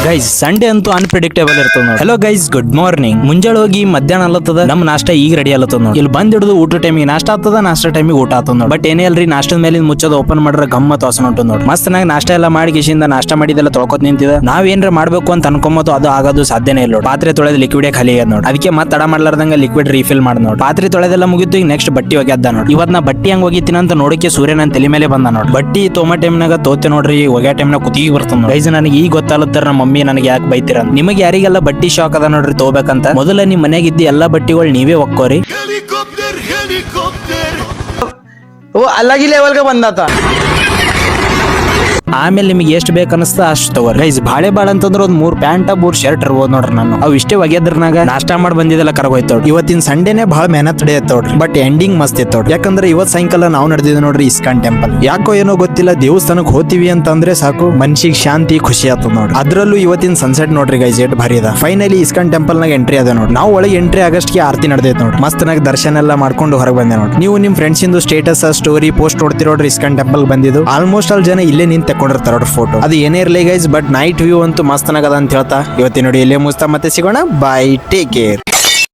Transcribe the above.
Guys Sunday ಅಂತೂ unpredictable ಇರ್ತದ ನೋಡಿ. Hello guys, good morning. ಮುಂಜಾನೆ ಹೋಗಿ ಮಧ್ಯಾಹ್ನ ಅಲ್ಲತ್ತದ ನಮ್ಮ ನಾಷ್ಟ ಈಗ ರೆಡಿ ಅಲ್ಲತ್ತದ ನೋಡಿ. ಇಲ್ಲಿ ಬಂದ್ ಹಿಡಿದು ಊಟ ಟೈಮಿಗೆ ನಾಷ್ಟ ಆಗ್ತದ, ನಾಷ್ಟ ಟೈಮಿಗೆ ಊಟ ಆಗ್ತದ ನೋಡಿ. ಬಟ್ ಏನೇ ಅಲ್ರಿ, ನಾಷ್ಟದ ಮೇಲೆ ಮುಚ್ಚೋದು ಓಪನ್ ಮಾಡ್ರೆ ಗಮ್ಮತ್ ವಾಸನ ಉಂಟು ನೋಡಿ. ಮಸ್ತ್ ನಾಗ ನಾಷ್ಟ ಎಲ್ಲ ಮಾಡಿ ಕಿಶಿಂದ ನಾಷ್ಟ ಮಾಡಿದೆಲ್ಲ ತೊಳ್ಕೊತ್ ನಿಂತಿದ. ನಾವ್ ಏನ್ರ ಮಾಡ್ಬೇಕು ಅಂತ ಅನ್ಕೊಂಬತ್ತು, ಅದು ಆಗೋದು ಸಾಧ್ಯನೇ ಇಲ್ಲ ನೋಡಿ. ಪಾತ್ರೆ ತೊಳೆದ ಲಿಕ್ವಿಡ್ ಖಾಲಿ ಆಗ್ಯದ ನೋಡಿ. ಅದಕ್ಕೆ ಮತ್ತೆ ತಡ ಮಾಡ್ಲಾರ್ದಂಗ ಲಿಕ್ವಿಡ್ ರೀಫಿಲ್ ಮಾಡಿ ನೋಡಿ. ಪಾತ್ರೆ ತೊಳೆದೆಲ್ಲ ಮುಗಿತು, ಈಗ ನೆಕ್ಸ್ಟ್ ಬಟ್ಟಿ ಒಗ್ಯಾದ ನೋಡಿ. ಇವತ್ ನಾ ಬಟ್ಟಿ ಹಂಗ ಒಗಿತೀನಿ ಅಂತ ನೋಡಕ್ಕೆ ಸೂರ್ಯ ನನ್ನ ತಲೆ ಮೇಲೆ ಬಂದ ನೋಡಿ. ಬಟ್ಟಿ ತೋಮ ಟೈಮ್ನಾಗ ತೋತೆ ನೋಡ್ರಿ, ಒಗ್ಯಾ ಟೈಮ್ನಾಗ ಕುತ್ತಿಗೆ ಬರ್ತದ. ಗೈಸ್ ನನಗೆ ಈಗ ಗೊತ್ತಾಲತ್ತಾರ ನಮ್ಮ ಮಮ್ಮಿ ನನಗೆ ಯಾಕೆ ಬೈತೀರ. ನಿಮಗೆ ಯಾರಿಗೆಲ್ಲ ಬಟ್ಟಿ ಶಾಕ್ ಅದ ನೋಡ್ರಿ ತಗೋಬೇಕಂತ, ಮೊದಲ ನಿಮ್ ಮನೆಯಾಗ ಇದ್ದ ಎಲ್ಲಾ ಬಟ್ಟಿಗಳು ನೀವೇ ಒಕ್ಕೋರಿ. वो अलग ही लेवल का बंदा था. ಆಮೇಲೆ ನಿಮಗೆ ಎಷ್ಟು ಬೇಕು ಅನಿಸ್ತಾ ಅಷ್ಟು ತಗೋರಿ. ಗೈಸ್ ಬಾಳೆ ಬಾಳ ಅಂತಂದ್ರೆ ಒಂದ್ 3 ಪ್ಯಾಂಟ್ 3 ಶರ್ಟ್ ಇರ್ಬೋದು ನೋಡ್ರಿ. ನಾನು ಅವ್ ಇಷ್ಟೇ ಒಗ್ಯದ್ರನಾಗ ನಾಷ್ಟ ಮಾಡಿ ಬಂದಿದ್ದೆಲ್ಲ ಕರಗೋಯ್ತವ್ರಿ. ಇವತ್ತಿನ ಸಂಡೇನೆ ಬಹಳ ಮೆಹನತ್ ಹಿಡಿಯತ್ತವ್ರಿ. ಬಟ್ ಎಂಡಿಂಗ್ ಮಸ್ತ್ ಇತ್ತವ್ರಿ. ಯಾಕಂದ್ರೆ ಇವತ್ ಸಾಯಂಕಾಲ ನಾವು ನಡೆದಿದ್ದೆ ನೋಡ್ರಿ ಇಸ್ಕಾನ್ ಟೆಂಪಲ್. ಯಾಕೋ ಏನೋ ಗೊತ್ತಿಲ್ಲ, ದೇವಸ್ಥಾನಕ್ ಹೋಗ್ತೀವಿ ಅಂತಂದ್ರೆ ಸಾಕು ಮನ್ಸಿಗೆ ಶಾಂತಿ ಖುಷಿ ಆಗ್ತದ ನೋಡ್ರಿ. ಅದ್ರಲ್ಲೂ ಇವತ್ತಿನ ಸನ್ಸೆಟ್ ನೋಡ್ರಿ ಗೈಸ್ ಎಟ್ ಭಾರಿ ಅದ. ಫೈನಲಿ ಇಸ್ಕಾನ್ ಟೆಂಪಲ್ ನಾಗ ಎಂಟ್ರಿ ಅದ ನೋಡ್ರಿ. ನಾವು ಒಳಗೆ ಎಂಟ್ರಿ ಆಗಷ್ಟಕ್ಕೆ ಆರತಿ ನಡೆದೈತೆ ನೋಡ್ರಿ. ಮಸ್ತ್ ನಾಗ ದರ್ಶನ ಎಲ್ಲ ಮಾಡ್ಕೊಂಡು ಹೊರಗೆ ಬಂದೆ ನೋಡ್ರಿ. ನೀವು ನಿಮ್ ಫ್ರೆಂಡ್ಸ್ ಇಂದು ಸ್ಟೇಟಸ್ ಸ್ಟೋರಿ ಪೋಸ್ಟ್ ನೋಡ್ತಿರೋ ನೋಡ್ರಿ ಇಸ್ಕಾನ್ ಟೆಂಪಲ್ ಬಂದಿದ್ದು. ಆಲ್ಮೋಸ್ಟ್ ಆಲ್ ಜನ ಇಲ್ಲೇ ನಿಂತು ತಕೊಂಡಿರ್ತಾರ ನೋಡ್ರಿ ಫೋಟೋ. ಅದು ಏನೇ ಇರ್ಲಿ ಗೈಸ್, ಬಟ್ ನೈಟ್ ವ್ಯೂ ಅಂತೂ ಮಸ್ತ್ ನಾಗದ ಅಂತ ಹೇಳ್ತಾ ಇವತ್ತಿನ ನೋಡಿ ಇಲ್ಲೇ ಮುಗಿಸ್ತಾ ಮತ್ತೆ ಸಿಗೋಣ. By, take care.